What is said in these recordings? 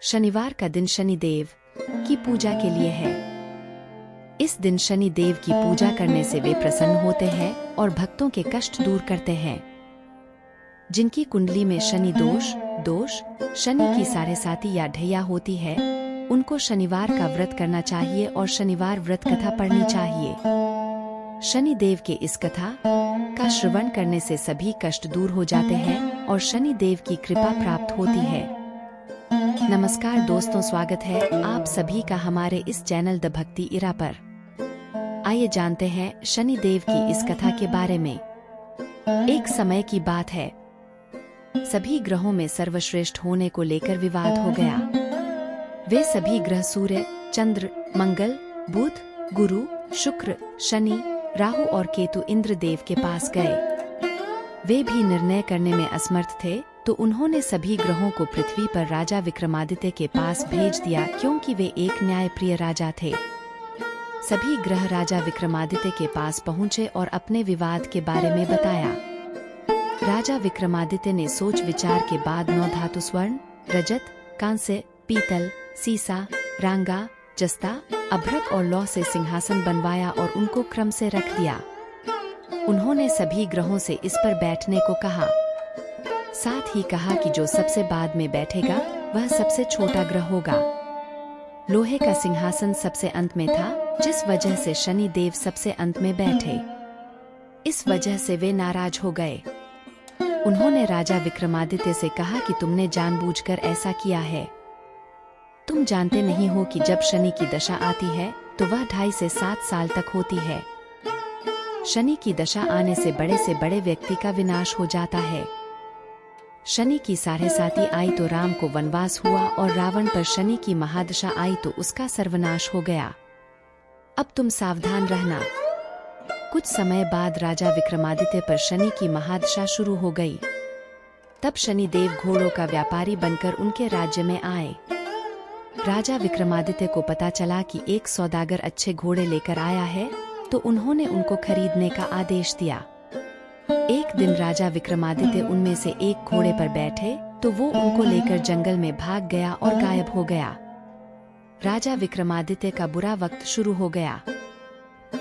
शनिवार का दिन शनिदेव की पूजा के लिए है। इस दिन शनि देव की पूजा करने से वे प्रसन्न होते हैं और भक्तों के कष्ट दूर करते हैं। जिनकी कुंडली में शनि दोष शनि की साढ़ेसाती या ढैया होती है, उनको शनिवार का व्रत करना चाहिए और शनिवार व्रत कथा पढ़नी चाहिए। शनि देव के इस कथा का श्रवण करने से सभी कष्ट दूर हो जाते हैं और शनि देव की कृपा प्राप्त होती है। नमस्कार दोस्तों, स्वागत है आप सभी का हमारे इस चैनल द भक्ति इरा पर। आइए जानते हैं शनि देव की इस कथा के बारे में। एक समय की बात है, सभी ग्रहों में सर्वश्रेष्ठ होने को लेकर विवाद हो गया। वे सभी ग्रह सूर्य, चंद्र, मंगल, बुध, गुरु, शुक्र, शनि, राहु और केतु इंद्र देव के पास गए। वे भी निर्णय करने में असमर्थ थे, तो उन्होंने सभी ग्रहों को पृथ्वी पर राजा विक्रमादित्य के पास भेज दिया, क्योंकि वे एक न्यायप्रिय राजा थे। सभी ग्रह राजा विक्रमादित्य के पास पहुंचे और अपने विवाद के बारे में बताया। राजा विक्रमादित्य ने सोच विचार के बाद 9 धातु स्वर्ण, रजत, कांस्य, पीतल, सीसा, रांगा, जस्ता, अभ्रक और लौह से सिंहासन बनवाया और उनको क्रम से रख दिया। उन्होंने सभी ग्रहों से इस पर बैठने को कहा। साथ ही कहा कि जो सबसे बाद में बैठेगा वह सबसे छोटा ग्रह होगा। लोहे का सिंहासन सबसे अंत में था, जिस वजह से शनि देव सबसे अंत में बैठे। इस वजह से वे नाराज हो गए। उन्होंने राजा विक्रमादित्य से कहा कि तुमने जानबूझकर ऐसा किया है। तुम जानते नहीं हो कि जब शनि की दशा आती है तो वह 2.5 से 7 साल तक होती है। शनि की दशा आने से बड़े व्यक्ति का विनाश हो जाता है। शनि की साढ़ेसाती आई तो राम को वनवास हुआ और रावण पर शनि की महादशा आई तो उसका सर्वनाश हो गया। अब तुम सावधान रहना। कुछ समय बाद राजा विक्रमादित्य पर शनि की महादशा शुरू हो गई। तब शनि देव घोड़ों का व्यापारी बनकर उनके राज्य में आए। राजा विक्रमादित्य को पता चला कि एक सौदागर अच्छे घोड़े लेकर आया है, तो उन्होंने उनको खरीदने का आदेश दिया। एक दिन राजा विक्रमादित्य उनमें से एक घोड़े पर बैठे तो वो उनको लेकर जंगल में भाग गया और गायब हो गया। राजा विक्रमादित्य का बुरा वक्त शुरू हो गया।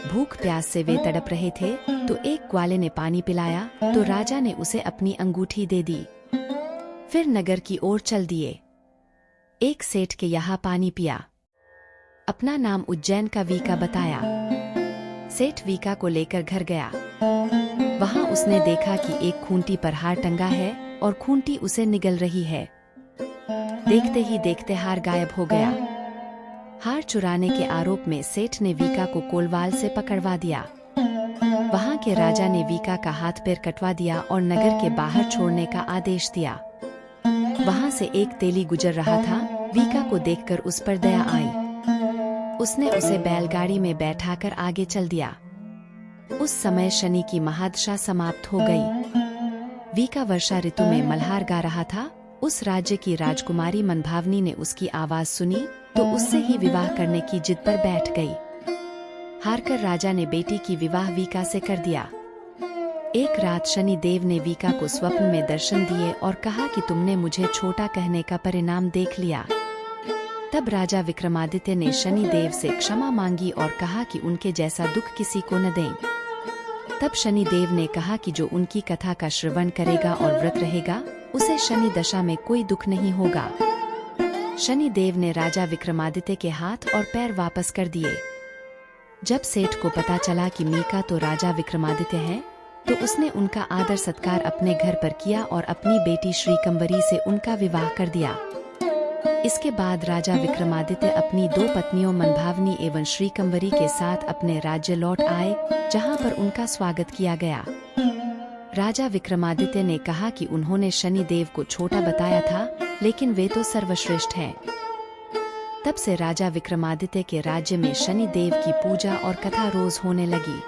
भूख प्यास से वे तड़प रहे थे, तो एक ग्वाले ने पानी पिलाया तो राजा ने उसे अपनी अंगूठी दे दी। फिर नगर की ओर चल दिए। एक सेठ के यहाँ पानी पिया। अपना नाम उज्जैन का वीका बताया। सेठ वीका को लेकर घर गया। वहां उसने देखा कि एक खूंटी पर हार टंगा है और खूंटी उसे निगल रही है। देखते ही देखते हार गायब हो गया। हार चुराने के आरोप में सेठ ने वीका को कोलवाल से पकड़वा दिया। वहां के राजा ने वीका का हाथ पैर कटवा दिया और नगर के बाहर छोड़ने का आदेश दिया। वहां से एक तेली गुजर रहा था। वीका को देखकर उस पर दया आई। उसने उसे बैलगाड़ी में बैठाकर आगे चल दिया। उस समय शनि की महादशा समाप्त हो गई। वीका वर्षा ऋतु में मल्हार गा रहा था। उस राज्य की राजकुमारी मनभावनी ने उसकी आवाज सुनी तो उससे ही विवाह करने की जिद पर बैठ गई। हारकर राजा ने बेटी की विवाह वीका से कर दिया। एक रात शनि देव ने वीका को स्वप्न में दर्शन दिए और कहा कि तुमने मुझे छोटा कहने का परिणाम देख लिया। तब राजा विक्रमादित्य ने शनि देव से क्षमा मांगी और कहा कि उनके जैसा दुख किसी को न दें। तब शनि देव ने कहा कि जो उनकी कथा का श्रवण करेगा और व्रत रहेगा, उसे शनि दशा में कोई दुख नहीं होगा। शनि देव ने राजा विक्रमादित्य के हाथ और पैर वापस कर दिए। जब सेठ को पता चला कि मीका तो राजा विक्रमादित्य है, तो उसने उनका आदर सत्कार अपने घर पर किया और अपनी बेटी श्रीकंवरी से उनका विवाह कर दिया। इसके बाद राजा विक्रमादित्य अपनी 2 पत्नियों मनभावनी एवं श्रीकंवरी के साथ अपने राज्य लौट आए, जहां पर उनका स्वागत किया गया। राजा विक्रमादित्य ने कहा कि उन्होंने शनि देव को छोटा बताया था, लेकिन वे तो सर्वश्रेष्ठ हैं। तब से राजा विक्रमादित्य के राज्य में शनि देव की पूजा और कथा रोज होने लगी।